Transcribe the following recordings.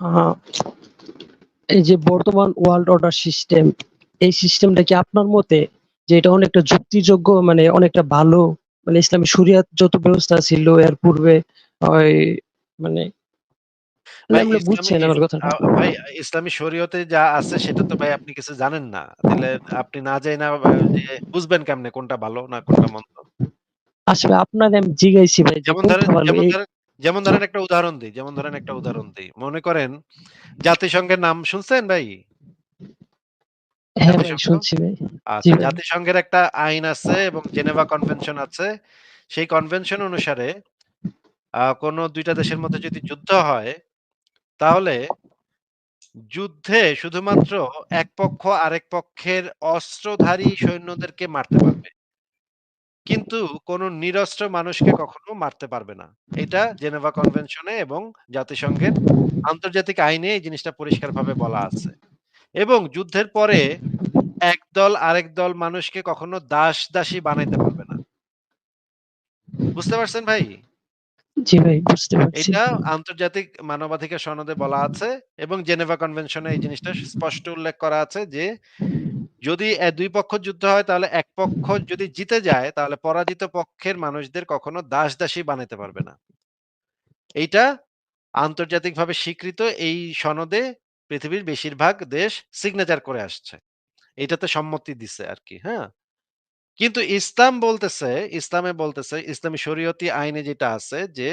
আহ, এই যে বর্তমান ওয়ার্ল্ড অর্ডার সিস্টেম, এই সিস্টেমটা কি আপনার মতে যে এটা অনেকটা যুক্তিযোগ্য, মানে অনেকটা ভালো, মানে ইসলামী শরিয়ত যত ব্যবস্থা ছিল এর পূর্বে, ওই মানে ভাই আপনি ইসলামী বুঝছেন আমার কথাটা? ভাই ইসলামী শরীয়তে যা আছে সেটা তো ভাই আপনি কিছু জানেন না, তাহলে আপনি না যাই না যে বুঝবেন কেমনে কোনটা ভালো না কোনটা মন্দ? আসলে আপনার আমি জিজ্ঞাসি ভাই যে যেমন ধরেন কোনটা ভালো যেমন এই। ধরেন যেমন ধরেন একটা উদাহরণ দিই, মনে করেন জাতিসংঘের নাম শুনছেন ভাই? হ্যাঁ ভাই, জাতিসংঘ, শুনছি ভাই। জি আচ্ছা, ভাই। জাতিসংঘের একটা আইন আছে এবং জেনেভা কনভেনশন আছে। সেই কনভেনশন অনুসারে কোন ২ টা দেশের মধ্যে যদি যুদ্ধ হয়, তাহলে যুদ্ধে শুধুমাত্র এক পক্ষ আরেক পক্ষের অস্ত্রধারী সৈন্যদেরকে মারতে পারবে। কিন্তু কোন নিরস্ত্র মানুষকে কখনো মারতে পারবে না। এটা জেনেভা কনভেনশনে এবং জাতিসংঘের আন্তর্জাতিক আইনে এই জিনিসটা পরিষ্কারভাবে বলা আছে। এবং যুদ্ধের পরে একদল আরেক দল মানুষকে কখনো দাস-দাসী বানাইতে পারবে না। বুঝতে পারছেন ভাই? জি ভাই, বুঝতে পারছি। এটা আন্তর্জাতিক মানবাধিকার সনদে বলা আছে এবং জেনেভা কনভেনশনে এই জিনিসটা স্পষ্ট উল্লেখ করা আছে যে, যদি ২ পক্ষ যুদ্ধ হয় তাহলে এক পক্ষ যদি জিতে যায় তাহলে পরাজিত পক্ষের মানুষদের কখনো দাস-দাসী বানাইতে পারবে না। এইটা আন্তর্জাতিকভাবে স্বীকৃত, এই সনদে পৃথিবীর বেশিরভাগ দেশ সিগনেচার করে আসছে। এইটাতে সম্মতি দিছে আরকি, হ্যাঁ? কিন্তু ইসলামে বলতেছে ইসলামী শরীয়তি আইনে যেটা আছে যে,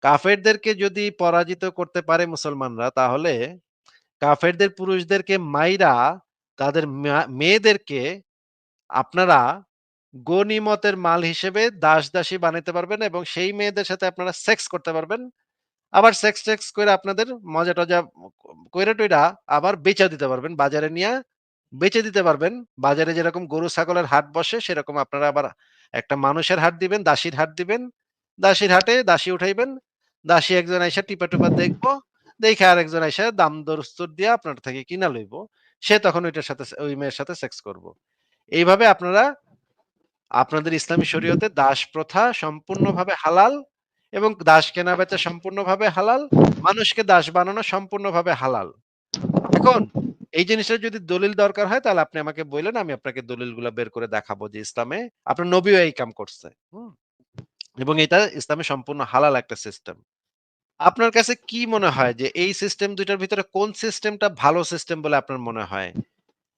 কাফেরদেরকে যদি পরাজিত করতে পারে মুসলমানরা তাহলে কাফেরদের পুরুষদেরকে মাইরা তাদের মেয়েদেরকে আপনারা গনিমতের মাল হিসেবে দাস-দাসী বানাইতে পারবেন এবং সেই মেয়েদের সাথে আপনারা সেক্স করতে পারবেন। আবার সেক্স-টেক্স কইরা আপনাদের মজা-টজা কইরা-টইরা আবার বেচা দিতে পারবেন। বাজারে নিয়া বেচে দিতে পারবেন। বাজারে যেরকম গরু ছাগলের হাট বসে সেরকম আপনারা আবার একটা মানুষের হাট দিবেন, দাসীর হাট দিবেন। দাসীর হাটে দাসী উঠাইবেন। দাসী একজন আইসা টিপা-টোপা দেখবো। দেইখা আরেকজন আইসা দাম দরস্তুর দিয়া আপনার থেকে কিনা লইবো। সে তখন ওই মেয়ের সাথে সেক্স করব। এইভাবে আপনারা আপনাদের ইসলামী শরীয়তে দাস প্রথা সম্পূর্ণভাবে হালাল এবং দাস কেনা-বেচা সম্পূর্ণভাবে হালাল। মানুষকে দাস বানানো সম্পূর্ণভাবে হালাল। এখন এই জিনিসটার যদি দলিল দরকার হয় তাহলে আপনি আমাকে বইলেন, আমি আপনাকে দলিলগুলা বের করে দেখাবো যে ইসলামে আপনার নবীও এই কাম করছে। হুম? এবং এটা ইসলামে সম্পূর্ণ হালাল একটা সিস্টেম। আপনার কাছে কি মনে হয় যে এই সিস্টেম ২ টার ভিতরে কোন সিস্টেমটা ভালো সিস্টেম বলে আপনার মনে হয়?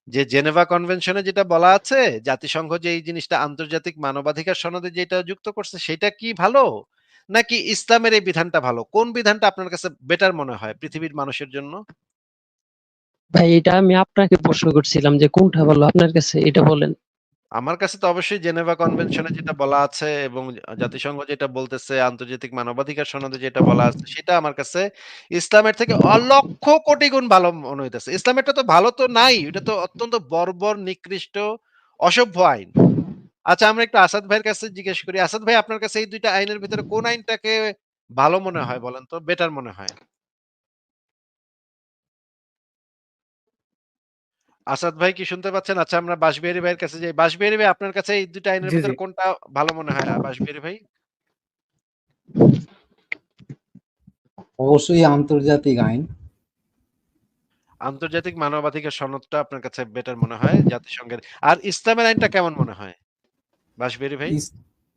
যে জেনেভা কনভেনশনে যেটা বলা আছে, জাতিসংঘ যে এই জিনিসটা আন্তর্জাতিক মানবাধিকার সনদে যেটা যুক্ত করছে সেটা কি ভালো? নাকি ইসলামের এই বিধানটা ভালো? কোন বিধানটা আপনার কাছে বেটার মনে হয় পৃথিবীর মানুষের জন্য? ভাই, এটা আমি আপনাকে প্রশ্ন করছিলাম যে কোনটা ভালো আপনার কাছে, এটা বলেন। আমার কাছে তো অবশ্যই জেনেভা কনভেনশনে যেটা বলা আছে এবং জাতিসংঘ যেটা বলতেছে, আন্তর্জাতিক মানবাধিকার সনদে যেটা বলা আছে সেটা আমার কাছে ইসলামের থেকে অলক্ষ কোটি গুণ ভালো মনে হইতেছে। ইসলামেরটা তো ভালো তো নাই। এটা তো অত্যন্ত বর্বর, নিকৃষ্ট, অসভ্য আইন। আচ্ছা, আমরা একটু আসাদ ভাইয়ের কাছে জিজ্ঞেস করি। আসাদ ভাই, আপনার কাছে এই ২ টা আইনের ভিতরে কোন আইনটাকে ভালো মনে হয় বলেন তো? বেটার মনে হয়? আসাদ ভাই কি শুনতে পাচ্ছেন? আচ্ছা, আমরা বাঁশবিহারী ভাইয়ের কাছে যাই। বাঁশবিহারী ভাই, আপনার কাছে এই ২ টা আইনের জি, জি। ভিতরে কোনটা ভালো মনে হয় বাঁশবিহারী ভাই? অবশ্যই আন্তর্জাতিক আইন। আন্তর্জাতিক মানবাধিকার সনদটা আপনার কাছে বেটার মনে হয় জাতিসংঘের। আর ইসলামের আইনটা কেমন মনে হয় বাঁশবিহারী ভাই? ইস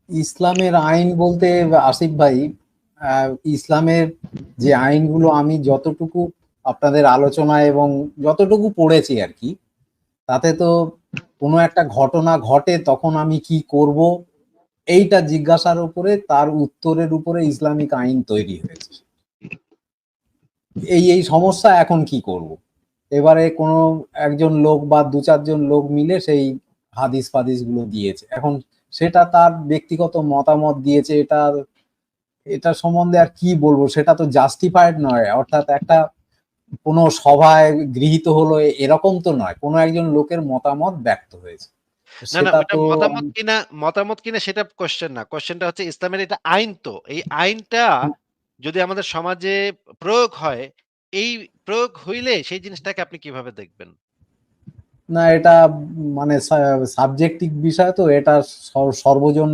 ইসলামের আইন বলতে আসিফ ভাই, ইসলামের যে আইনগুলো আমি যতটুকু আপনাদের আলোচনায় এবং যতটুকু পড়েছি আরকি, তাতে তো কোনো একটা ঘটনা ঘটে তখন আমি কি করব, এইটা জিজ্ঞাসার উপরে তার উত্তরের উপরে ইসলামিক আইন তৈরি হয়েছে। এই সমস্যা এখন কি করব? এবারে কোনো একজন লোক বা ২-৪ জন লোক মিলে সেই হাদিস-ফাদিস গুলো দিয়েছে। এখন সেটা তার ব্যক্তিগত মতামত দিয়েছে, এটা সম্বন্ধে আর কি বলবো? সেটা তো জাস্টিফাইড নয়। অর্থাৎ একটা কোনো সভায় গৃহীত হলো এরকম তো নয়। কোনো একজন লোকের মতামত ব্যক্ত হয়েছে। না, সেটা ওইটা তো মতামত কিনা সেটা কোয়েশ্চেন না। কোয়েশ্চেনটা হচ্ছে ইসলামের এটা আইন তো। এই আইনটা যদি আমাদের সমাজে প্রয়োগ হয়, এই প্রয়োগ হইলে সেই জিনিসটাকে আপনি কিভাবে দেখবেন? না, এটা মানে সাবজেক্টিভ বিষয় তো, এটা সর্বজন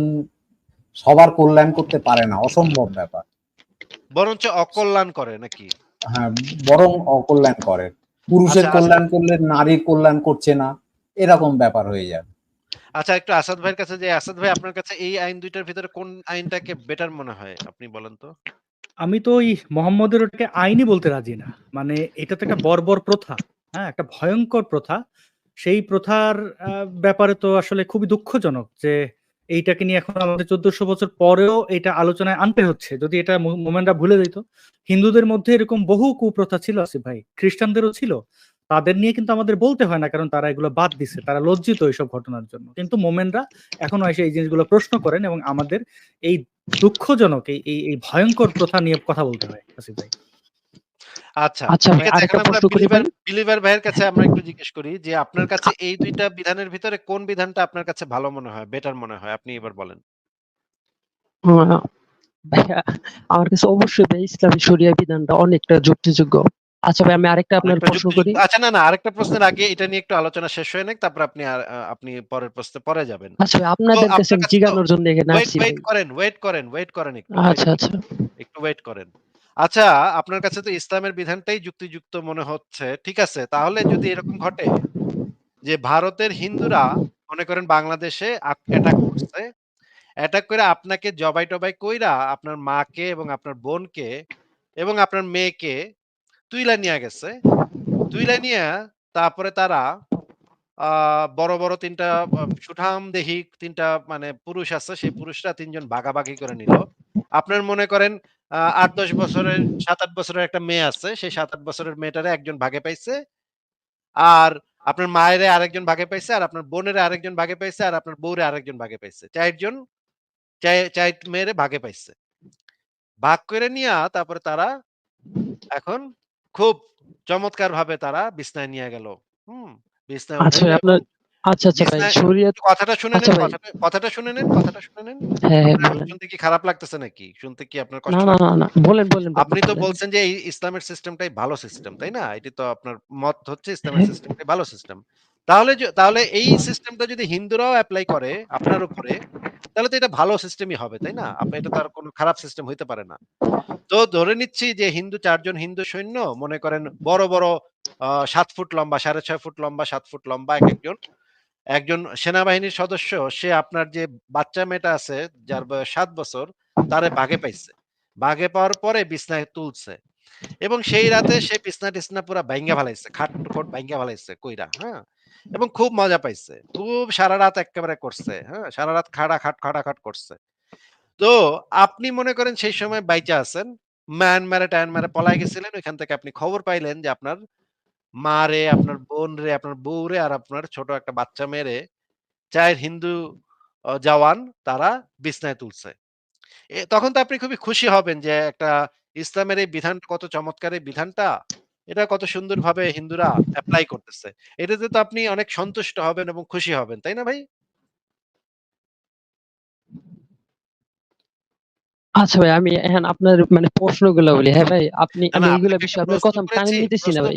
সবার কল্যাণ করতে পারে না, অসম্ভব ব্যাপার। বরঞ্চ অকল্যাণ করে নাকি? হ্যাঁ, বরং অকল্যাণ করে। পুরুষের আচ্ছা, কল্যাণ করলে নারীর কল্যাণ করছে না, এরকম ব্যাপার হয়ে যাবে। আচ্ছা একটু আসাদ ভাইয়ের কাছে যে আসাদ ভাই আপনার কাছে এই আইন দুইটার ভিতরে কোন আইনটাকে বেটার মনে হয় আপনি বলেন তো? আমি তো ওই মোহাম্মদের ওটাকে আইনই বলতে রাজি না। মানে এটা তো একটা বর্বর প্রথা। হ্যাঁ? একটা ভয়ংকর প্রথা। সেই প্রথার ব্যাপারে তো আসলে খুবই দুঃখজনক যে এইটাকে নিয়ে এখন আমাদের ১৪০০ বছর পরেও এটা আলোচনায় আনতে হচ্ছে। যদি এটা মোমেনরা ভুলে যেত। হিন্দুদের মধ্যে এরকম বহু কুপ্রথা ছিল আসিফ ভাই। খ্রিস্টানদেরও ছিল। তাদের নিয়ে কিন্তু আমাদের বলতে হয় না কারণ তারা এগুলো বাদ দিছে। তারা লজ্জিত এইসব ঘটনার জন্য। কিন্তু মোমেনরা এখনো এসে এই জিনিসগুলো প্রশ্ন করেন এবং আমাদের এই দুঃখজনক এই ভয়ঙ্কর প্রথা নিয়ে কথা বলতে হয় আসিফ ভাই। আচ্ছা, আচ্ছা ঠিক ভাই, আছে। এখন আরেকটা আমরা প্রশ্ন করি ভাই। বিলিভার ভাইয়ের কাছে আমরা একটু জিজ্ঞেস করি যে আপনার কাছে এই ২ টা বিধানের ভিতরে কোন বিধানটা আপনার কাছে ভালো মনে হয়, বেটার মনে হয়? আপনি এবার বলেন। আহ, ভাইয়া, আমার কাছে অবশ্যই ভাই ইসলামী শরিয়া বিধানটা অনেকটা যুক্তিযোগ্য। আচ্ছা ভাই, আমি আরেকটা আপনার অনেকটা প্রশ্ন করি। যুক্তিযুক্ত। আচ্ছা না, আরেকটা প্রশ্নের আগে এটা নিয়ে একটু আলোচনা শেষ হয়ে নিক, তারপর আপনি পরের প্রশ্নে পরে যাবেন। আচ্ছা ভাই, তো আপনাদের কাছে আপনার আমি কাছে তো জিজ্ঞানোর জন্য এখানে ওয়েট আসছি ওয়েট ভাই। করেন, ওয়েট করেন আচ্ছা আচ্ছা। একটু ওয়েট করেন। আচ্ছা, আপনার কাছে তো ইসলামের বিধানটাই যুক্তিযুক্ত মনে হচ্ছে। ঠিক আছে। তাহলে যদি এরকম ঘটে যে ভারতের হিন্দুরা মনে করেন বাংলাদেশে অ্যাটাক করছে। অ্যাটাক করে আপনাকে জবাই-টবাই কইরা আপনার মাকে এবং আপনার বোনকে এবং আপনার মেয়েকে তুইলা নিয়া গেছে। তুইলা নিয়া তারপরে তারা আ বড়, বড় ৩ টা সুঠামদেহী ৩ টা মানে পুরুষ আছে। সেই পুরুষরা ৩ জন ভাগাভাগি করে নিল। আপনার মনে করেন ৮-১০ বছরের ৭-৮ বছরের একটা মেয়ে আছে। সেই ৭-৮ বছরের মেয়েটারে একজন ভাগে পাইছে। আর আপনার মায়েরে আরেকজন ভাগে পাইছে, আর আপনার বোনেরে আরেকজন ভাগে পাইছে, আর আপনার বউরে আরেকজন ভাগে পাইছে। ৪ জন ৪ মেয়েরে ভাগে পাইছে। ভাগ করে নিয়া তারপরে তারা এখন খুব চমৎকারভাবে তারা বিছনায় নিয়ে গেল। হুম? বিছনায় আচ্ছা উঠাইলো ভাই, এবং আপনার আচ্ছা ভাই, বিছনায় শরিয়ত। একটু কথাটা শুনে আচ্ছা নেন, ভাই, কথাটা শুনে নেন। হ্যাঁ হ্যাঁ, আপনার এখন বলেন। শুনতে কি খারাপ লাগতেছে নাকি? শুনতে কি আপনার না কষ্ট না না লাগতেছে? না, বলেন বলেন ভাই, আপনি তো বলেন। বলছেন যে এই ইসলামের সিস্টেমটাই ভালো সিস্টেম, তাই না? এটি তো আপনার মত হচ্ছে ইসলামের হ্যাঁ, সিস্টেমটাই ভালো সিস্টেম। তাহলে এই সিস্টেমটা যদি হিন্দুরাও এপ্লাই করে আপনার উপরে, তাহলে তো এটা ভালো সিস্টেমই হবে, তাই না? এটা তো আর কোন খারাপ সিস্টেম হইতে পারে না। তো ধরে নিচ্ছি যে ৪ জন হিন্দু সৈন্য মনে করেন বড়, বড় ৭ ফুট লম্বা, ৬.৫ ফুট লম্বা, ৭ ফুট লম্বা একেকজন। একজন সেনাবাহিনীর সদস্য সে আপনার যে বাচ্চা মেয়েটা আছে যার বয়স ৭ বছর তারে বাগে পাইছে। বাগে পাওয়ার পরে বিছনায় তুলছে এবং সেই রাতে সে বিছনা-টিছনা পুরা ভাইঙ্গা ফেলাইছে। খাট-খোট ভাইঙ্গা ফেলাইছে কইরা, হ্যাঁ? এবং খুব মজা পাইছে। খুব সারারাত এক্কেবারে করছে, হ্যাঁ? সারারাত খাটাখাট করছে। তো আপনি মনে করেন সেই সময় বাইচা আছেন। ম্যান মেরে পলায় গেছিলেন। ওইখান থেকে আপনি খবর পাইলেন যে আপনার মারে, আপনার বোনরে, আপনার বউরে আর আপনার ছোট একটা বাচ্চা মেয়েরে ৪ হিন্দু জওয়ান তারা বিছনায় তুলছে। তখন তো আপনি খুবই খুশি হবেন যে একটা ইসলামের এই বিধান কত চমৎকার এই বিধানটা, এটা কত সুন্দরভাবে হিন্দুরা এপ্লাই করতেছে। এটাতে তো আপনি অনেক সন্তুষ্ট হবেন এবং খুশি হবেন। তাই না ভাই? আচ্ছা ভাই, আমি এখন আপনার মানে প্রশ্নগুলো বলি। হ্যাঁ ভাই, না, আমি না এইগুলা আপনাকে একটা বিষয় আপনার কথা আমি কানে নিতেছি না ভাই।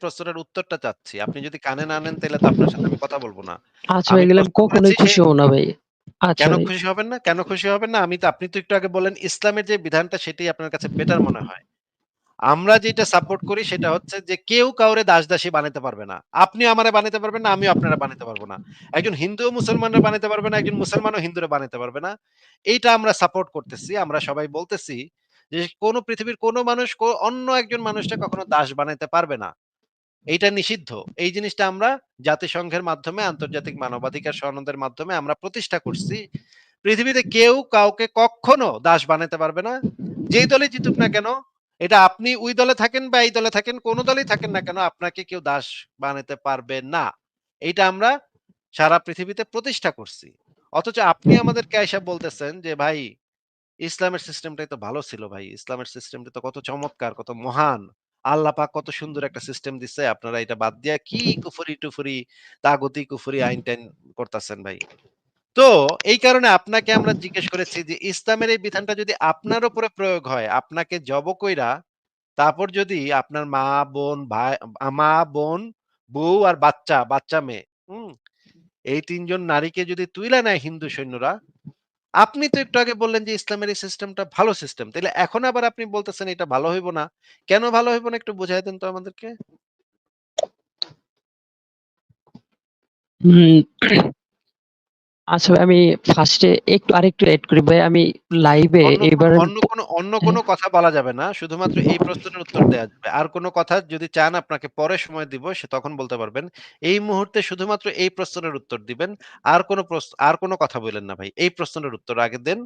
প্রশ্নটার উত্তরটা চাচ্ছি। আপনি যদি কানে না নেন তাইলে তো আপনার সাথে আমি কথা বলব না। আচ্ছা ভাই, আমি এগুলো আমি প্রশ্ন করেছি কখনোই খুশি হব না ভাই। আচ্ছা কেন ভাই। খুশি হবেন না? কেন খুশি হবেন না? আপনি তো একটু আগে বললেন ইসলামের যে বিধানটা সেটাই আপনার কাছে বেটার মনে হয়। আমরা যেটা সাপোর্ট করি সেটা হচ্ছে যে কেউ কাউরে দাস-দাসী বানাইতে পারবে না। আপনি আমারে বানাইতে পারবেন না, আমিও আপনারে বানাইতে পারব না। একজন হিন্দুও মুসলমানরে বানাইতে পারবে না, একজন মুসলমানও হিন্দুরে বানাইতে পারবে না। এইটা আমরা সাপোর্ট করতেছি। আমরা সবাই বলতেছি যে পৃথিবীর কোন মানুষ অন্য একজন মানুষকে কখনো দাস বানাইতে পারবে না। এইটা নিষিদ্ধ। এই জিনিসটা আমরা জাতিসংঘের মাধ্যমে আন্তর্জাতিক মানবাধিকার সনদের মাধ্যমে আমরা প্রতিষ্ঠা করছি। পৃথিবীতে কেউ কাউকে কখনো দাস বানাইতে পারবে না। যেই দলই জিতুক না কেন, এটা আপনি ওই দলে থাকেন বা এই দলে থাকেন, কোন দলেই থাকেন না কেন, আপনাকে কেউ দাস বানাইতে পারবে না। এইটা আমরা সারা পৃথিবীতে প্রতিষ্ঠা করছি। অথচ আপনি আমাদেরকে আইসা বলতেছেন যে, "ভাই, ইসলামের সিস্টেমটাই তো ভালো ছিল ভাই। ইসলামের সিস্টেমটা তো কত চমৎকার, কত মহান। আল্লাহ পাক কত সুন্দর একটা সিস্টেম দিছে। আপনারা এটা বাদ দিয়া কি কুফরি-টুফরি, তাগুতি কুফরি আইন-টাইন করতাছেন ভাই।" তো এই কারণে আপনাকে আমরা জিজ্ঞেস করেছি যে ইসলামের এই বিধানটা যদি আপনার উপরে প্রয়োগ হয়, আপনাকে জব কইরা তারপর যদি আপনার মা, বোন, মা, বোন, বউ আর বাচ্চা মেয়ে, হুম? এই ৩ জন নারীকে যদি তুইলা নেয় হিন্দু সৈন্যরা, আপনি তো একটু আগে বললেন যে ইসলামের এই সিস্টেমটা ভালো সিস্টেম। তাইলে এখন আবার আপনি বলতেছেন এটা ভালো হইব না। কেন ভালো হইব না একটু বুঝায় দেন তো আমাদেরকে? হুম, আচ্ছা ভাই, আমি ফার্স্টে আরেকটু এড করি ভাই। আমি লাইভে এবার অন্য কোনো কথা বলা যাবে না। শুধুমাত্র এই প্রশ্নের উত্তর দেয়া যাবে। আর কোনো কথা যদি চান আপনাকে পরে সময় দিব সে তখন বলতে পারবেন। এই মুহূর্তে শুধুমাত্র এই প্রশ্নের উত্তর দিবেন। আর কোনো কথা বইলেন না ভাই। এই প্রশ্নের উত্তর আগে দেন।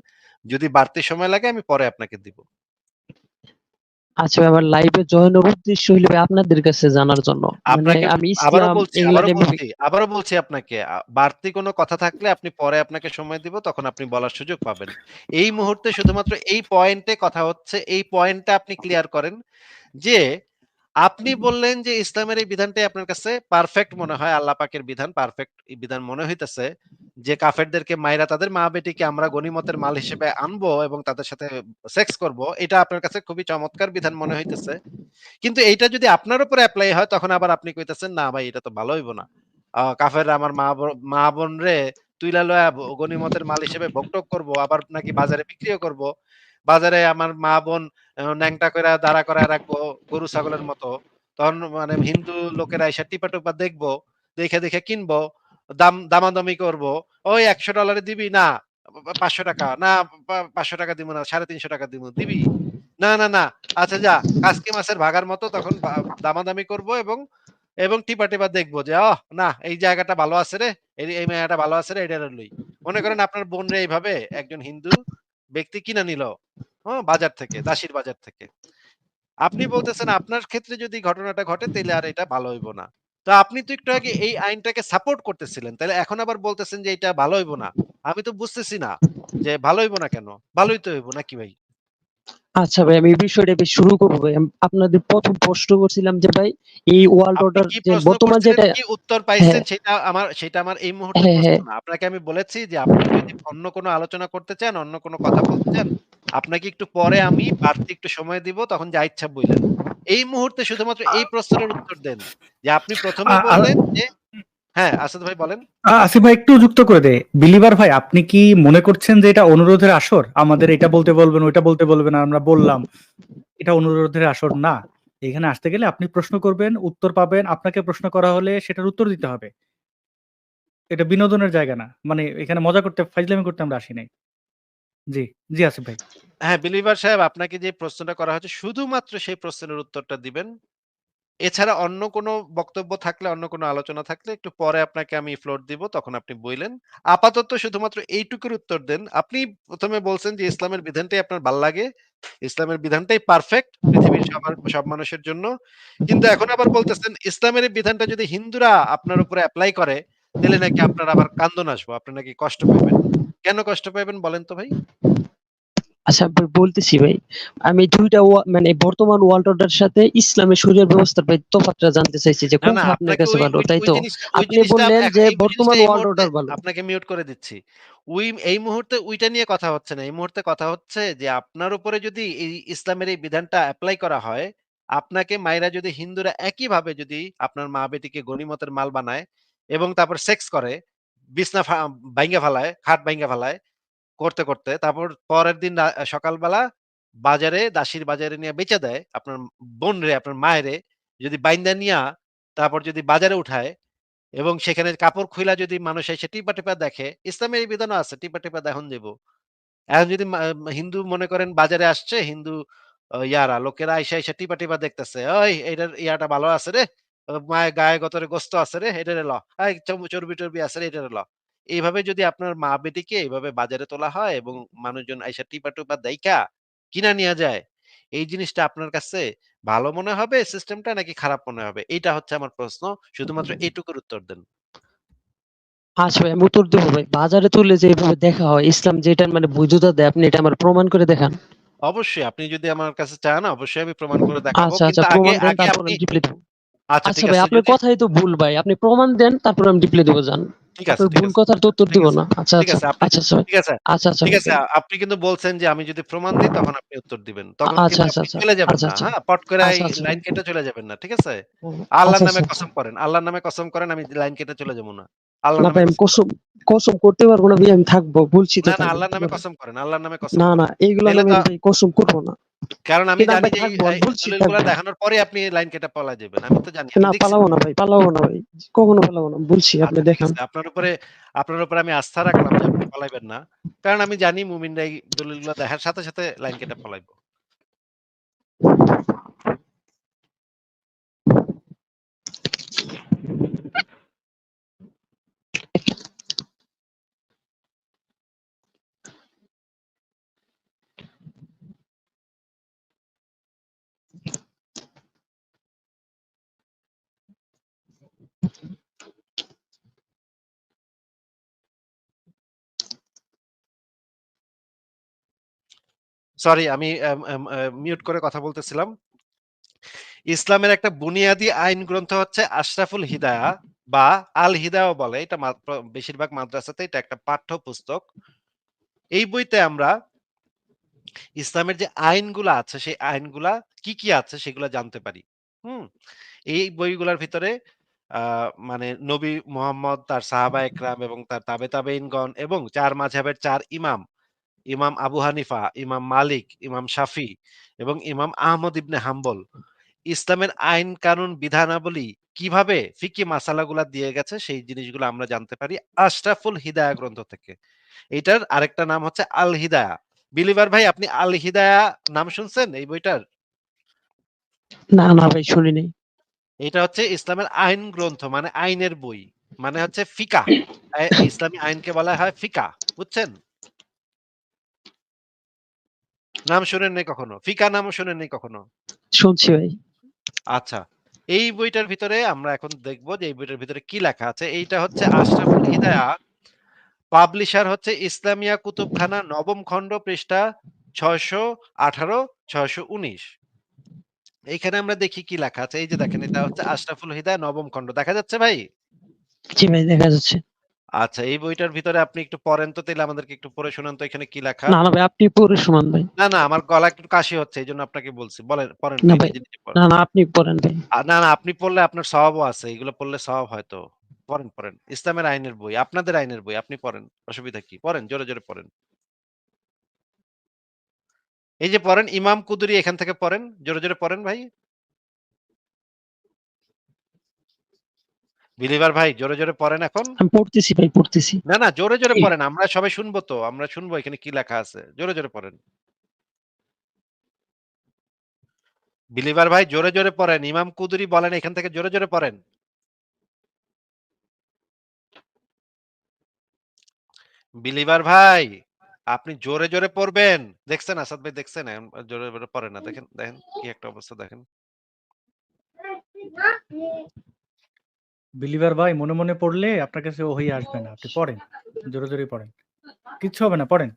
যদি বাড়তি সময় লাগে আমি পরে আপনাকে দিব। আচ্ছা ভাই, আমার লাইভে জয়েনের উদ্দেশ্য হইলো ভাই আপনাদের কাছে জানার জন্য। মানে আপনাকে আমি ইসলাম এগুলা নিয়ে আবারও বলছি আপনাকে বাড়তি কোনো কথা থাকলে আপনি পরে আপনাকে সময় দিব তখন আপনি বলার সুযোগ পাবেন। এই মুহূর্তে শুধুমাত্র এই পয়েন্টে কথা হচ্ছে, এই পয়েন্টটা আপনি ক্লিয়ার করেন যে আপনি বললেন যে ইসলামের এই বিধানটাই আপনার কাছে পারফেক্ট মনে হয়, আল্লাহ পাকের বিধান পারফেক্ট এই বিধান মনে হইতেছে যে কাফেরদেরকে মাইরা তাদের মা বেটিকে আমরা গনিমতের মাল হিসেবে আনবো এবং তাদের সাথে সেক্স করব, এটা আপনার কাছে খুবই চমৎকার বিধান মনে হইতেছে। কিন্তু এইটা যদি আপনার উপরে এপ্লাই হয় তখন আবার আপনি কইতেছেন না ভাই এটা তো ভালো হইব না। কাফেররা আমার মা বোন রে তুইলা লয়া গনিমতের মাল হিসেবে ভোগ-টোগ করবো, আবার নাকি বাজারে বিক্রিও করব। বাজারে আমার মা বোন ন্যাংটা কইরা দাঁড়া করায় রাখবো গরু ছাগলের মতো। তখন মানে হিন্দু লোকেরা এসে টিপা-টোপা দেখবো, দেখে দেখে কিনবো, দামাদামি করবো। ওই $100 দিবি? না। ৳500 না, ৳500 দিমু না, ৳350 দিমু। দিবি? না, না, না। আচ্ছা যা, কাসকি মাছের ভাগার মতো তখন দামাদামি করব এবং টিপা দেখব যে না এই জায়গাটা ভালো আছে রে, এই মেয়াটা ভালো আছে রে, এটারে লই। মনে করেন আপনার বোন রে এইভাবে একজন হিন্দু ব্যক্তি কিনা নিল, বাজার থেকে, দাসীর বাজার থেকে। আপনি বলতেছেন আপনার ক্ষেত্রে যদি ঘটনাটা ঘটে তাইলে আর এটা ভালো হইব না। তো আপনি তো একটু আগে এই আইনটাকে সাপোর্ট করতেছিলেন। তাইলে এখন আবার বলতেছেন যে এটা ভালো হইব না। আমি তো বুঝতেছি না যে ভালো হইব না কেন? ভালোই তো হইব নাকি ভাই? আচ্ছা ভাই, আমি এই বিষয়টা বেশ শুরু করবো ভাই। আপনাদের প্রথম প্রশ্ন করছিলাম যে ভাই এই ওয়ার্ল্ড আপনি অর্ডার কি যে প্রশ্ন বর্তমান করছিলেন, যেটা, কি উত্তর হ্যাঁ পাইছেন সেটা আমার এই মুহূর্তে হ্যাঁ প্রশ্ন হ্যাঁ না। আপনাকে আমি বলেছি যে আপনি যদি অন্য কোনো আলোচনা করতে চান, অন্য কোনো কথা বলতে চান, আপনাকে একটু পরে আমি বাড়তি একটু সময় দিব তখন যা ইচ্ছা বইলেন। এই মুহূর্তে শুধুমাত্র এই প্রশ্নের উত্তর দেন। যে আপনি ১ম এ বললেন যে হ্যাঁ, আসাদ ভাই বলেন। আসিফ ভাই একটু যুক্ত করে দে। বিলিভার ভাই, আপনি কি মনে করছেন যে এটা অনুরোধের আসর? আমাদের এটা বলতে বলবেন, ওইটা বলতে বলবেন, আর আমরা বললাম। এটা অনুরোধের আসর না। এখানে আসতে গেলে আপনি প্রশ্ন করবেন, উত্তর পাবেন। আপনাকে প্রশ্ন করা হলে সেটার উত্তর দিতে হবে। এটা বিনোদনের জায়গা না। মানে এখানে মজা করতে, ফাইজলামি করতে আমরা আসি নাই। জি, জি আসিফ ভাই। হ্যাঁ, বিলিভার সাহেব আপনাকে যে প্রশ্নটা করা হয়েছে শুধুমাত্র সেই প্রশ্নের উত্তরটা দিবেন। এছাড়া অন্য কোনো বক্তব্য থাকলে, অন্য কোনো আলোচনা থাকলে একটু পরে আপনাকে আমি ফ্লোর দিব, তখন আপনি বইলেন। আপাতত শুধুমাত্র এইটুকুর উত্তর দেন। আপনি ১ম এ বলছেন যে ইসলামের বিধানটাই আপনার ভাল্লাগে। ইসলামের বিধানটাই পারফেক্ট পৃথিবীর সব মানুষের জন্য। কিন্তু এখন আবার বলতেছেন ইসলামের এই বিধানটা যদি হিন্দুরা আপনার উপরে এপ্লাই করে, তাইলে নাকি আপনার আবার কান্দন আসবো। আপনি নাকি কষ্ট পাইবেন। কেন কষ্ট পাইবেন বলেন তো ভাই? আচ্ছা ভাই, বলতেছি ভাই। আমি মানে বর্তমান ওয়ার্ল্ড অর্ডার সাথে ইসলামের শরিয়ার ব্যবস্থার ভাই তফাৎটা জানতে চাইছি যে না, না কোনটা আপনার আপনাকে কাছে ওই ভালো, ওই তাই ওই তো? জিনিসটা আপনি বললেন যে ওই জিনিসটা বর্তমান এই ওয়ার্ল্ড মুহূর্তে অর্ডার ভালো। আপনাকে মিউট করে দিচ্ছি। এই মুহূর্তে ওইটা নিয়ে কথা হচ্ছে না। এই মুহূর্তে কথা হচ্ছে যে আপনার উপরে যদি এই ইসলামের এই বিধানটা এপ্লাই করা হয়, আপনাকে মাইরা যদি হিন্দুরা একইভাবে যদি আপনার মা-বেটিকে গনিমতের মাল বানায় এবং তারপর সেক্স করে, বিছনা ভাইঙ্গা ফালায়, খাট ভাইঙ্গা ফালায় করতে, তারপর পরের দিন সকালবেলা দাসীর বাজারে নিয়ে বেচে দেয় আপনার বোনরে, আপনার মায়েরে যদি বাইন্দা নিয়া তারপর যদি বাজারে উঠায় এবং সেখানে কাপড় খুইলা যদি মানুষ এসে টিপা দেখে, ইসলামের এই বিধানও আছে টিপা দেখন যাইবো। এখন যদি হিন্দু মনে করেন বাজারে আসছে, হিন্দু লোকেরা আইসা টিপা দেখতেছে। "ওই এইটার ইয়াটা ভালো আছে রে। মায়ের গায়ে গতরে গোস্ত আছে রে, এটারে ল। এই চর্বি-টর্বি আছে রে, এটারে ল।" এইভাবে যদি আপনার মা-বেটিকে এভাবে বাজারে তোলা হয় এবং মানুষজন আইসা টিপা দেইখা কিনা নিয়া যায়, এই জিনিসটা আপনার কাছে ভালো মনে হবে সিস্টেমটা নাকি খারাপ মনে হবে? এইটা হচ্ছে আমার প্রশ্ন। শুধুমাত্র এইটুকুর উত্তর দেন। আচ্ছা ভাই, আমি উত্তর দেবো ভাই। বাজারে তুলে যে এভাবে দেখা হয়, ইসলাম যেটা মানে বৈধতা দেয়, আপনি এটা আমার প্রমাণ করে দেখান। অবশ্যই আপনি যদি আমার কাছে চান অবশ্যই আমি প্রমাণ করে দেখাবো। আচ্ছা আচ্ছা, কিন্তু আগে প্রমাণ দেন, আগে তারপর আপনি আমি রিপ্লাই দেবো। আচ্ছা আচ্ছা ঠিক ভাই, আছে আপনার কথাই তো ভুল ভাই। আপনি প্রমাণ দেন, তারপর আমি রিপ্লাই দেবো, যান। ঠিক আছে, আপনার ঠিক ভুল আছে, কথার তো উত্তর ঠিক দিব আছে, না। আচ্ছা ঠিক আচ্ছা আছে। আপনি আচ্ছা আচ্ছা ভাই। ঠিক আছে, আচ্ছা আচ্ছা ঠিক ভাই। আছে। আপনি কিন্তু বলছেন যে আমি যদি প্রমাণ দেই তখন আপনি উত্তর দিবেন। তখন আচ্ছা কিন্তু আচ্ছা আপনি আচ্ছা চলে যাবেন আচ্ছা না। আচ্ছা হ্যাঁ? পট করে এই আচ্ছা আচ্ছা লাইন ভাই। কেটে চলে যাবেন না। ঠিক আছে? হুম, আল্লাহর আচ্ছা নামে আচ্ছা আচ্ছা কসম করেন। আল্লাহর নামে কসম করেন আমি লাইন কেটে চলে যাবো না। আল্লাহর না নামে ভাই আমি কসম করেন। কসম করতে পারবো না ভাই, আমি থাকবো, বলছি তো না, না থাকবো আল্লাহর নামে পারবো। কসম করেন, আল্লাহর নামে কসম না না করেন। এইগুলা তাইলে নামে তো আমি ভাই কসম করবো না। কারণ আমি কিন্তু আমি জানি ভাই যে থাকবো, আমি এই বলছি দলিলগুলা থাকবো। দেখানোর পরে আপনি এই লাইন কেটে পলায় যাবেন। আমি তো জানি, আমি না দেখছি পালাবো তো। না ভাই, পালাবো না ভাই, কখনো পালাবো না, বলছি আপনি আচ্ছা ঠিক দেখান। আছে। আপনার উপরে আমি আস্থা রাখলাম যে আপনি পলাইবেন না। কারণ আমি জানি মুমিনরা এই দলিলগুলা দেখার সাথে, সাথে লাইন কেটে পলাইবো। সরি আমি মিউট করে কথা বলতেছিলাম। ইসলামের একটা বুনিয়াদি আইন গ্রন্থ হচ্ছে আশরাফুল হিদায়া বা আল হিদায়াও বলে। এটা বেশিরভাগ মাদ্রাসাতে এটা একটা পাঠ্যপুস্তক। এই বইতে আমরা ইসলামের যে আইনগুলা আছে সেই আইনগুলা কি, কি আছে সেগুলা জানতে পারি। হুম? এই বইগুলার ভিতরে মানে নবী মুহাম্মদ, তার সাহাবা একরাম এবং তার তাবে-তাবেঈনগণ এবং ৪ মাযহাবের ৪ ইমাম, ইমাম আবু হানিফা, ইমাম মালিক, ইমাম শাফি এবং ইমাম আহমদ ইবনে হাম্বল ইসলামের আইন কানুন বিধানাবলী কিভাবে ফিকি মাসালাগুলা দিয়ে গেছে সেই জিনিসগুলো আমরা জানতে পারি আশরাফুল হিদায়া গ্রন্থ থেকে। এটার আরেকটা নাম হচ্ছে আল হিদায়া। বিলিভার ভাই আপনি আল হিদায়া নাম শুনছেন এই বইটার? না না ভাই শুনি নাই। এটা হচ্ছে ইসলামের আইন গ্রন্থ মানে আইনের বই। মানে হচ্ছে ফিকাহ। ইসলামী আইনকে বলা হয় ফিকাহ। বুঝছেন? নাম শুনেন নাই কখনো? ফিকাহ নাম শুনেন নাই কখনো? শুনছি ভাই। আচ্ছা। এই বইটার ভিতরে আমরা এখন দেখব যে এই বইটার ভিতরে কি লেখা আছে। এইটা হচ্ছে আশরাফুল হিদায়া, পাবলিশার হচ্ছে ইসলামিয়া কুতুবখানা, ৯ম খণ্ড, পৃষ্ঠা ৬১৮, ৬১৯। এইখানে আমরা দেখি কি লেখা আছে। এই যে দেখেন এটা হচ্ছে আশরাফুল হিদায়া ৯ম খণ্ড। দেখা যাচ্ছে ভাই? জি ভাই দেখা যাচ্ছে। আচ্ছা এই বইটার ভিতরে আপনি একটু পড়েন তো, তাইলে আমাদেরকে একটু পড়ে শোনান তো এখানে কি লেখা? না না ভাই আপনি পড়ে শোনান ভাই। না, না আমার গলা একটু কাশি হচ্ছে এইজন্য আপনাকে বলছি। বলেন, পড়েন না ভাই, ভাই, নিজে, নিজে পড়েন। না না আপনি পড়েন ভাই। না, না আপনি পড়লে আপনার সওয়াবও আছে। এগুলো পড়লে সওয়াব হয় তো। পড়েন, পড়েন। ইসলামের আইনের বই, আপনাদের আইনের বই। আপনি পড়েন। অসুবিধা কি? পড়েন, জোরে, জোরে পড়েন। এই যে পড়েন ইমাম কুদুরি এখান থেকে পড়েন। জোরে, জোরে পড়েন ভাই। বিলিভার ভাই জোরে, জোরে পড়েন এখন। আমি পড়তেছি ভাই, পড়তেছি। না, না জোরে, জোরে পড়েন। আমরা সবাই শুনবো তো। আমরা শুনবো এখানে কি লেখা আছে। জোরে, জোরে পড়েন। বিলিভার ভাই জোরে, জোরে পড়েন। ইমাম কুদুরি বলেন এখান থেকে জোরে, জোরে পড়েন। বিলিভার ভাই আপনি জোরে, জোরে পড়বেন। দেখছেন আসাদ ভাই দেখছেন? জোরে, জোরে পড়েন না। দেখেন, দেখেন কি একটা অবস্থা দেখেন। বিলিভার ভাই মনে মনে পড়লে আপনার কাছে ওহি আসবে না, আপনি পড়েন, জোরে জোরে পড়েন, কিচ্ছু হবে না, পড়েন।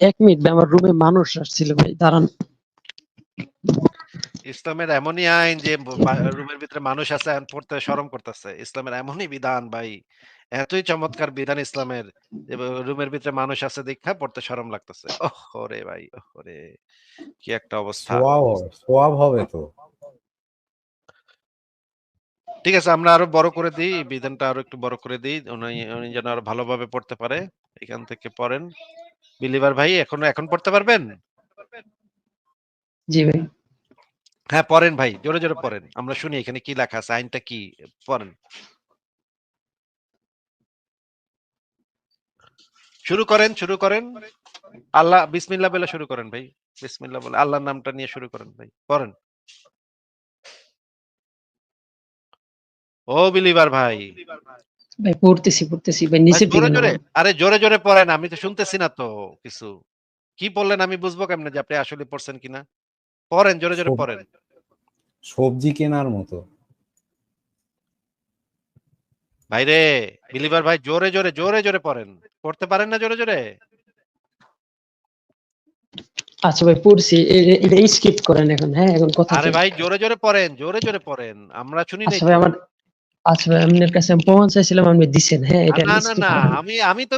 ১ মিনিট ভাই, আমার রুমে মানুষ আসছিল ভাই, দাঁড়ান। ইসলামের এমনই আইন যে রুমের ভিতরে মানুষ আছে এখন পড়তে শরম করতেছে। ইসলামের এমনই বিধান ভাই। এতই চমৎকার বিধান ইসলামের যে রুমের ভিতরে মানুষ আছে দেখা পড়তে শরম লাগতেছে। ওহরে ভাই, ওহরে কি একটা অবস্থা। সোয়াব হবে তো। ঠিক আছে আমরা আরো বড় করে দিই, এই বিধানটা আরো একটু বড় করে দিই। উনি যেন আরো ভালোভাবে পড়তে পারে। এখান থেকে পড়েন। বিলিভার ভাই এখন পড়তে পারবেন? জি ভাই। হ্যাঁ পড়েন ভাই, জোরে, জোরে পড়েন। আমরা শুনি এখানে কি লেখা আছে, আইনটা কি? পড়েন। শুরু করেন, শুরু করেন। আল্লাহ বিসমিল্লাহ বলে শুরু করেন ভাই। বিসমিল্লাহ বলে আল্লাহর নামটা নিয়ে শুরু করেন ভাই। পড়েন। ও বিলিভার ভাই। ভাই পড়তেছি ভাই, ভাই নিচের জোরে, দিকে জোরে। নামান। আরে জোরে, জোরে পড়েন। আমি তো শুনতেছি না তো কিছু। কি পড়লেন আমি বুঝবো কেমনে যে আপনি আসলে পড়ছেন কিনা? পড়েন, জোরে, জোরে পড়েন। সবজি কেনার মতো। ভাইরে, বিলিভার ভাই জোরে, জোরে, জোরে, জোরে পড়েন। পড়তে পারেন না জোরে, জোরে? আচ্ছা ভাই পড়ছি, এটা স্কিপ করেন এখন, হ্যাঁ এখন কথা আরে কই। ভাই জোরে, জোরে পড়েন, জোরে, জোরে পড়েন। আমরা শুনি নাই আচ্ছা তো। ভাই আমার, আচ্ছা ভাই আপনার কাছে আমি প্রমাণ চাইছিলাম, আপনি দিছেন, হ্যাঁ এটা না, না, স্কিপ না। করেন। আমি তো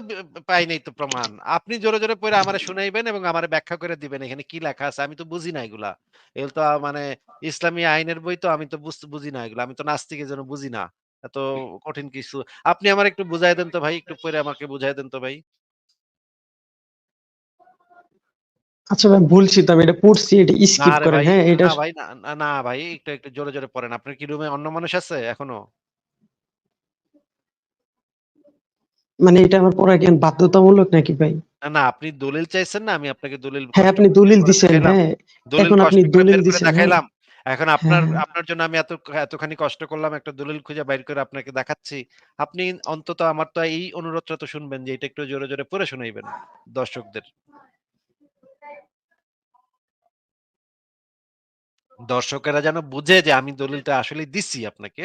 পাই নাই তো প্রমাণ। আপনি জোরে, জোরে পইড়া আমারে শুনাইবেন এবং আমারে ব্যাখ্যা করে দিবেন এখানে কি লেখা আছে। আমি তো বুঝি না এগুলা। এগুলো তো মানে ইসলামী আইনের বই তো আমি তো বুঝি না এগুলা। আমি তো নাস্তিক এজন্য বুঝি না। এত কঠিন কিছু। আপনি আমার একটু বুঝায় দেন তো ভাই, একটু পইড়া আমাকে বুঝায় দেন তো ভাই। আচ্ছা ভাই, বলছি তো আমি এটা পড়ছি, এটা না স্কিপ রে করেন, ভাই, হ্যাঁ এটা না ভাই, না ভাই, একটু জোরে পড়েন। আপনার কি রুমে অন্য মানুষ আছে এখনো? মানে এটা আমার পড়া কি বাধ্যতামূলক নাকি ভাই? না, আপনি দলিল চাইছেন না, আমি আপনাকে দলিল হ্যাঁ কষ্ট আপনি করে বের দলিল করে দিছেন, দেখাইলাম। হ্যাঁ দলিল এখন আপনি কষ্ট করে দলিল বের করে দিছেন, হ্যাঁ দেখাইলাম। এখন আপনার হ্যাঁ। আপনার জন্য আমি এতখানি কষ্ট করলাম, একটা দলিল খুঁজে বাইর করে আপনাকে দেখাচ্ছি। আপনি অন্তত আমার তো এই অনুরোধটা তো শুনবেন যে এটা একটু জোরে পড়ে শোনাইবেন দর্শকদের। দর্শকেরা যেন বুঝে যে আমি দলিলটা আসলেই দিছি আপনাকে।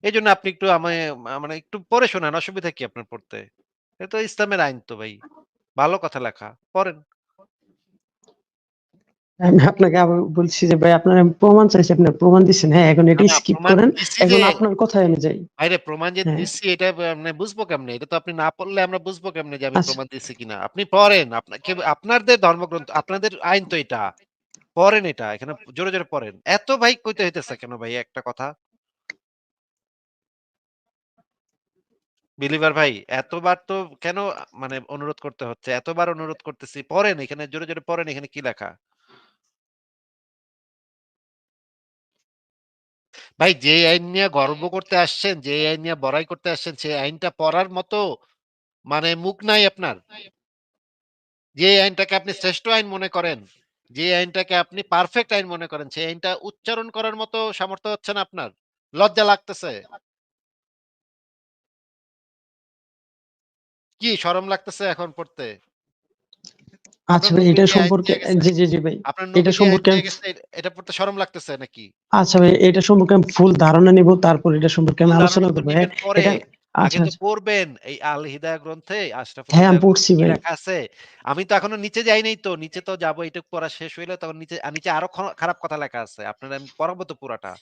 এজন্য আপনি একটু আমায় মানে একটু পড়ে শোনান, অসুবিধা কি আপনার পড়তে? এটা তো ইসলামের আইন তো ভাই। ভালো কথা লেখা। পড়েন। আমি আপনাকে আবার বলছি যে ভাই আপনার আমি প্রমাণ চাইছি, আপনার প্রমাণ দিচ্ছেন, হ্যাঁ এখন এটা না, স্কিপ প্রমাণ করেন, দিছি যে এখন আপনার কথায় আমি যাই। ভাইরে প্রমাণ যে হ্যাঁ দিচ্ছি এটা মানে বুঝবো কেমনে? এটা তো আপনি না পড়লে আমরা বুঝবো কেমনে যে আমি আচ্ছা প্রমাণ দিচ্ছি কিনা? আপনি পড়েন। আপনাকে আপনাদের ধর্মগ্রন্থ, আপনাদের আইন তো এটা। পড়েন এটা। এখানে জোরে পড়েন। এত ভাই কইতে হইতেছে কেন ভাই একটা কথা? বিলিভার ভাই, এতবার তো কেন মানে অনুরোধ করতে হচ্ছে? এতবার অনুরোধ করতেছি। পড়েন এখানে জোরে পড়েন এখানে কি লেখা? ভাই যে আইন নিয়ে গর্ব করতে আসছেন, যে আইন নিয়ে বড়াই করতে আসছেন, সেই আইনটা পড়ার মতো মানে মুখ নাই আপনার। যে আইনটাকে আপনি শ্রেষ্ঠ আইন মনে করেন, যে আইনটাকে আপনি পারফেক্ট আইন মনে করেন, সেই আইনটা উচ্চারণ করার মতো সামর্থ্য হচ্ছে না আপনার। লজ্জা লাগতেছে। কি শরম লাগতেছে এখন পড়তে? আচ্ছা আপনার ভাই নবীর এটা যে আইন সম্পর্কে, দিয়ে গেছে, জি ভাই, আপনার এটা নবী যে আইন সম্পর্কে দিয়ে গেছে এটা পড়তে শরম লাগতেছে নাকি? আচ্ছা ভাই এটা সম্পর্কে আমি ফুল ধারণা নিব, তারপর এটা সম্পর্কে ভুল আমি আলোচনা ধারণা তো করবো, হ্যাঁ নিবেন পরে। এটা। আগে আচ্ছা তো আচ্ছা, পড়বেন। এই আল হিদায়াহ গ্রন্থে, আশরাফুল হ্যাঁ আমি হিদায়াহ গ্রন্থে পড়ছি কি ভাই। লেখা আছে? আমি তো এখনো নিচে যাই নাই তো। নিচে তো যাবো, এটুক পড়া শেষ হইলে তখন নিচে আরো খারাপ কথা লেখা আছে। আপনার আমি পড়াবো তো পুরাটা।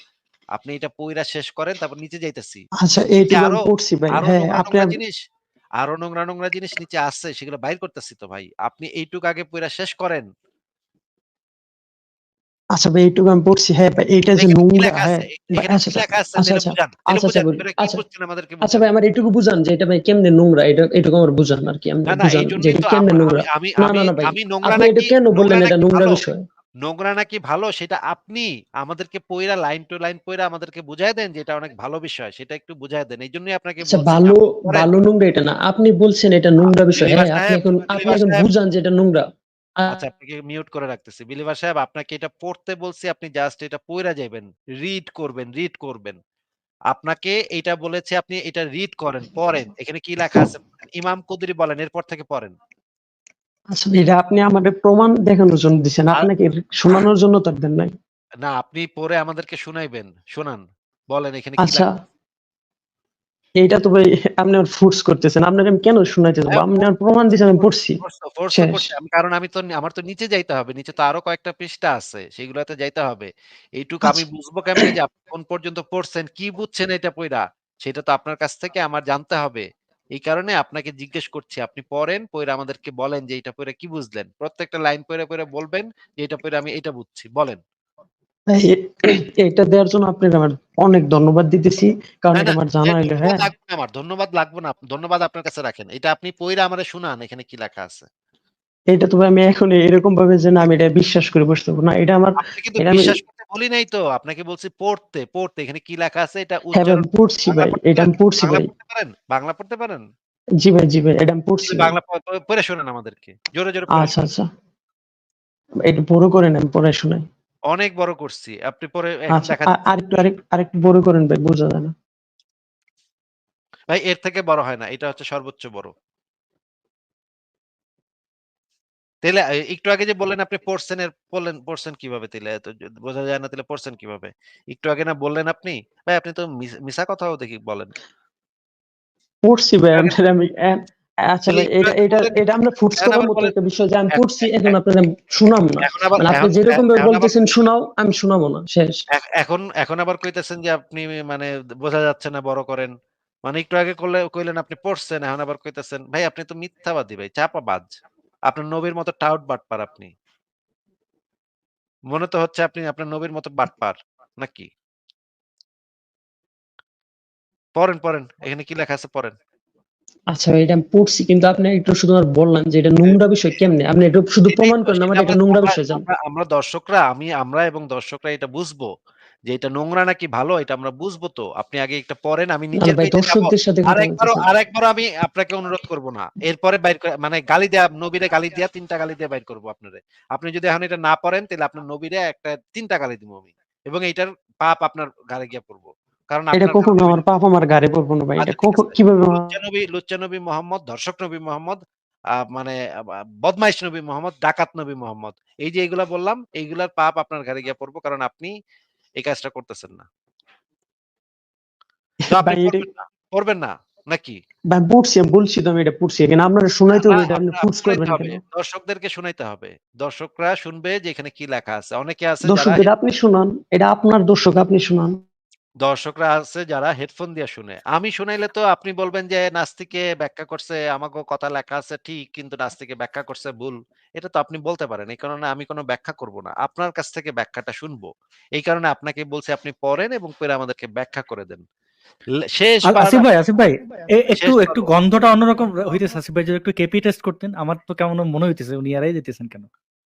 আপনি এটা পইড়া শেষ করেন, তারপর নিচে যাইতেছি। আচ্ছা নিচে এইটুকু আমি আরো পড়ছি ভাই, আরো হ্যাঁ আপনি নোংরা জিনিস, আরো নোংরা জিনিস নিচে আছে, সেগুলো বাইর করতেছি তো ভাই। আপনি এইটুক আগে পইড়া শেষ করেন। আচ্ছা ভাই এইটুকু আমি পড়ছি, হ্যাঁ ভাই এইটা যে এখানে কি নোংরা, লেখা হ্যাঁ আছে? ভাই, এখানে আচ্ছা কি আচ্ছা লেখা আছে? আচ্ছা তাইলে আচ্ছা বুঝান। তাইলে আচ্ছা আচ্ছা বুঝান। বলি, এটা কি আচ্ছা বুঝছেন আমাদেরকে আচ্ছা বুঝান। ভাই আমার এটুকু বুঝান যে এটা ভাই কেমনে নোংরা, এটা এটুকু আমার বুঝান আর কি, আপনি না, বুঝান যে এইজন্যই এটা তো কেমনে নোংরা। আমি আমি না আমি না না ভাই, আমি নোংরা আপনি এটা নাকি কেন বললেন এটা নোংরা ভালো? বিষয়? নোংরা নাকি ভালো সেটা আপনি আমাদেরকে পইড়া লাইন টু লাইন পইড়া আমাদেরকে বুঝায় দেন যে এটা অনেক ভালো বিষয়। সেটা একটু বুঝায় দেন। এইজন্যই আপনাকে আচ্ছা বলছি যে ভালো, আপনি পড়েন। ভালো নোংরা এটা না, আপনি বলছেন এটা নোংরা বিষয়, বিলিভার হ্যাঁ আপনি সাহেব, এখন, আপনি বিলিভার এখন সাহেব, বুঝান যে এটা নোংরা। আচ্ছা আপনাকে মিউট করে রাখতেছি। বিলিভার সাহেব, আপনাকে এটা পড়তে বলছি, আপনি জাস্ট এটা পইড়া যাইবেন। রিড করবেন। আপনাকে এইটা বলেছি, আপনি এটা রিড করেন, পড়েন। এখানে কি লেখা আছে? ইমাম কুদরি বলেন, এরপর থেকে পড়েন। আসলে এটা আপনি আমাদের প্রমাণ দেখানোর জন্য দিচ্ছেন, আর আপনাকে শোনানোর জন্য তো দেন নাই। না, আপনি পড়ে আমাদেরকে শুনাইবেন। শোনান। বলেন এখানে কি আচ্ছা লেখা আছে? এইটা তো ভাই আপনি আর ফোর্স করতেছেন, আপনাকে আমি কেন শুনাইতে যাবো, হ্যাঁ, আপনি আর প্রমাণ দিচ্ছেন, আমি পড়ছি ফোর্স তো শেষ। করছি আমি, কারণ আমি তো আমার তো নিচে যাইতে হবে। নিচে তো আরো কয়েকটা পৃষ্ঠা আছে। সেগুলাতে যাইতে হবে। এইটুকু আমি আচ্ছা বুঝবো কেমনে যে আপনি কোন পর্যন্ত পড়ছেন, কি বুঝছেন এটা পইড়া? সেটা তো আপনার কাছ থেকে আমার জানতে হবে। এই কারণে আপনাকে জিজ্ঞেস করছি। আপনি পড়েন, পইড়া আমাদেরকে বলেন যে এটা পইড়া কি বুঝলেন? প্রত্যেকটা লাইন পইড়া বলবেন যে এটা পইড়া আমি এটা বুঝছি। বলেন। ভাই, এটা দেওয়ার জন্য আপনাকে আমার অনেক ধন্যবাদ দিতেছি, কারণ না, এটা আমার জানা হইলো, ধন্যবাদ হ্যাঁ। লাগবে না আমার। ধন্যবাদ লাগবে না। ধন্যবাদ আপনার কাছে রাখেন। এটা আপনি পইড়া আমারে শুনান এখানে কি লেখা আছে। এটা তো ভাই আমি এখন এরকম ভাবে যে না আমি এটা বিশ্বাস করে বসতে পারবো না, এটা আমার, আপনি কিন্তু এটা আমি, বিশ্বাস করতে বলি নাই তো। আপনাকে বলছি পড়তে। এখানে কি লেখা আছে এটা হ্যাঁ ভাই উচ্চারণ পড়ছি বাংলা ভাই, পড়তে এটা পারেন? আমি পড়ছি বাংলা ভাই। পড়তে পারেন? বাংলা পড়তে পারেন? জি ভাই এটা আমি পড়ছি তাহলে ভাই। বাংলা পড়ে শোনান আমাদেরকে। জোরে পড়ে আচ্ছা শোনান। আচ্ছা, এটা বড় করেন আমি পড়াই শোনাই। অনেক বড় করছি। আপনি পরে এখন আচ্ছা দেখাচ্ছি। আরেকটু বড় করেন ভাই, বোঝা যায় না। ভাই এর থেকে বড় হয় না। এটা হচ্ছে সর্বোচ্চ বড়। তাইলে একটু আগে যে বললেন আপনি পড়ছেন কিভাবে তাইলে? এত বোঝা যায় না তাইলে পড়ছেন কিভাবে? একটু আগে না বললেন আপনি? ভাই আপনি তো মিছা কথাও দেখি বলেন। পড়ছি ভাই, একটু আগে আপনার আমি আচ্ছা তাইলে ভাই একটু এটা আগে এটা বললেন, এটা আমরা ফুটস এখন করার আবার মতো বলেন, একটা বিষয় যে আমি এ পড়ছি, এ এখন এ আপনাদের আমি শুনাম না। এখন আবার মানে আপনি এখন যেরকম ভাবে এখন আবার বলতেছেন শোনাও, আমি শোনাবো না, শেষ। এখন আবার কইতেছেন যে আপনি মানে বোঝা যাচ্ছে না, বড় করেন। মানে একটু আগে কইলেন আপনি পড়ছেন, এখন আবার কইতেছেন। ভাই আপনি তো মিথ্যাবাদী ভাই, চাপাবাজ। আপনার নবীর মতো টাউট বাটপার আপনি। মনে তো হচ্ছে আপনি আপনার নবীর মতো বাটপার নাকি? পড়েন, পড়েন। এখানে কি লেখা আছে পড়েন। আচ্ছা ভাই, এটা আমি পড়ছি, কিন্তু আপনি একটু শুধু আমার বললেন যে এটা নোংরা বিষয় কেমনে? আপনি একটু শুধু এটাই প্রমাণ তো করেন আমার সেটা এটা আমরা নোংরা আমরা বিষয় জান। আমরা আমরা দর্শকরা আমরা এবং দর্শকরা এটা বুঝবো যে এটা নোংরা নাকি ভালো এটা আমরা বুঝবো তো। আপনি আগে এটা পড়েন, আমি না নিচের ভাই, পেজে যাব। দর্শকদের সাথে কথা বলতেছি না। আরেকবারও আমি আপনাকে অনুরোধ করব না। এরপরে বাইর করে মানে গালি দেয়া নবীরে গালি দেয়া ৩ টা গালি দিয়ে বাইর করব আপনারে। আপনি যদি এখন এটা না পড়েন তাহলে আপনার নবীরে একটা ৩ টা গালি দিবো আমি। এবং এইটার পাপ আপনার ঘাড়ে গিয়ে পড়বো। কারণ এটা আপনার কখনো কারণে আমার পাপ আমার ঘাড়ে পড়বো না ভাই। এটা আচ্ছা ঠিক আছে। কিভাবে লুচ্চা নবী মোহাম্মদ, ধর্ষক নবী মোহাম্মদ, মানে বদমাইশ নবী মোহাম্মদ, ডাকাত নবী মোহাম্মদ। এই যে এগুলা বললাম, এইগুলার পাপ আপনার ঘাড়ে গিয়ে পড়বো। কারণ আপনি এই কাজটা করতেছেন না। তো আপনি ভাই এটা পড়বেন না নাকি? ভাই পড়ছি, আমি বলছি তো আমি এটা পড়ছি। এখানে আপনারা শুনাইতে না হবে, এটা আপনি ফোর্স শুনাইতে করবেন হবে। কেন? দর্শকদেরকে শুনাইতে হবে। দর্শকরা শুনবে যে এখানে কি লেখা আছে। অনেকে আছে যারা দর্শকদের আপনি শুনান, এটা আপনার দর্শক, আপনি শুনান। দর্শকরা আছে যারা হেডফোন দিয়ে শুনে। আমি শুনাইলে তো আপনি বলবেন যে নাস্তিকে ব্যাখ্যা করছে, আমাগো কথা লেখা আছে ঠিক কিন্তু নাস্তিকে ব্যাখ্যা করছে ভুল। এটা তো আপনি বলতে পারেন। এই কারণে আমি কোন ব্যাখ্যা করব না। আপনার কাছ থেকে ব্যাখ্যাটা শুনবো। এই কারণে আপনাকে বলছি আপনি পড়েন এবং পড়ে আমাদেরকে ব্যাখ্যা করে দেন। শেষবার আসিফ ভাই একটু শেষবার একটু গন্ধটা অন্যরকম হইতেছে। আসিফ ভাই যদি একটু কেপি টেস্ট করতেন, আমার তো কেমন মনে হইতেছে উনি এড়াই দিতেছেন কেন?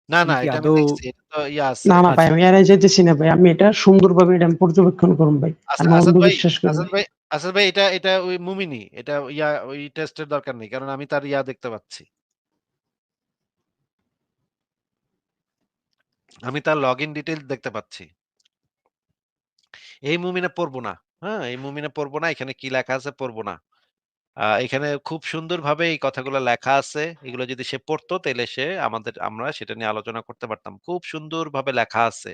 না, উনি না কি এটা আমি আদৌ দেখছি। এটা তো ইয়া আছে। না না ভাই, আচ্ছা আমি এড়াই যেতেছি না ভাই। আমি এটা সুন্দরভাবে এটা আমি পর্যবেক্ষণ করুন ভাই। আমি আসাদ ভাই, অন্ধবিশ্বাস করি না। আসাদ ভাই, আসাদ ভাই এটা ওই মুমিনি। এটা ইয়া ওই টেস্টের দরকার নেই। কারণ আমি তার ইয়া দেখতে পাচ্ছি। আমি তার লগইন ডিটেইলস দেখতে পাচ্ছি। এই মুমিনে পড়বো না। হ্যাঁ? এই মুমিনে পড়বো না। এখানে কি লেখা আছে পড়বো না। এখানে খুব সুন্দরভাবে এই কথাগুলো লেখা আছে। এগুলো যদি সে পড়তো তাইলে আমরা সেটা নিয়ে আলোচনা করতে পারতাম। খুব সুন্দরভাবে লেখা আছে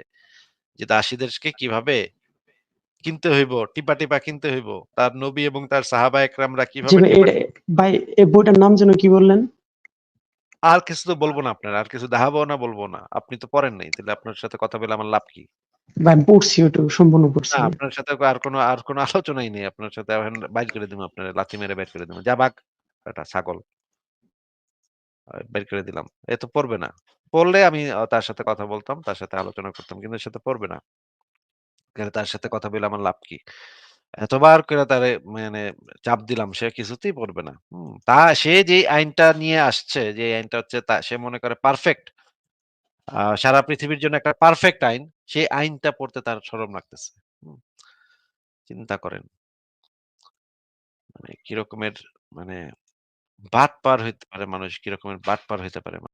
যে দাসীদেরকে কিভাবে কিনতে হইব, টিপা, টিপা কিনতে হইব। তার নবী এবং তার সাহাবা একরামরা জি কিভাবে ভাই, টিপা এটা ভাই এই বইটার নাম যেন কি বললেন? আর কিছু তো বলব না আপনার। আর কিছু দেখাবো না, বলবো না। আপনি তো পড়েন নাই। তাহলে আপনার সাথে কথা বলে আমার লাভ কি? ভাই আমি পড়ছি, ওটুকু সম্পূর্ণ পড়ছি না, ভাই। আপনার সাথে আর কোন আলোচনাই নেই। আপনার সাথে এখন বাইর করে দিমু আপনারে। লাথি মেরে বাইর করে দিমু। যা ভাগ বেটা ছাগল। বের করে দিলাম। এ তো পড়বে না। পড়লে আমি তার সাথে কথা বলতাম, তার সাথে আলোচনা করতাম। কিন্তু এর সাথে পড়বে না। তার সাথে কথা বলে আমার লাভ কি? এতবার করে তারে মানে চাপ দিলাম, সে কিছুতেই পড়বে না। সে যে আইনটা নিয়ে আসছে, যে আইনটা হচ্ছে সে মনে করে পারফেক্ট। সারা পৃথিবীর জন্য একটা পারফেক্ট আইন। সেই আইনটা পড়তে তার শরম লাগতেছে। হুম, চিন্তা করেন। মানে কি রকমের মানে বাটপার হইতে পারে মানুষ, কি রকমের বাটপার হইতে পারে।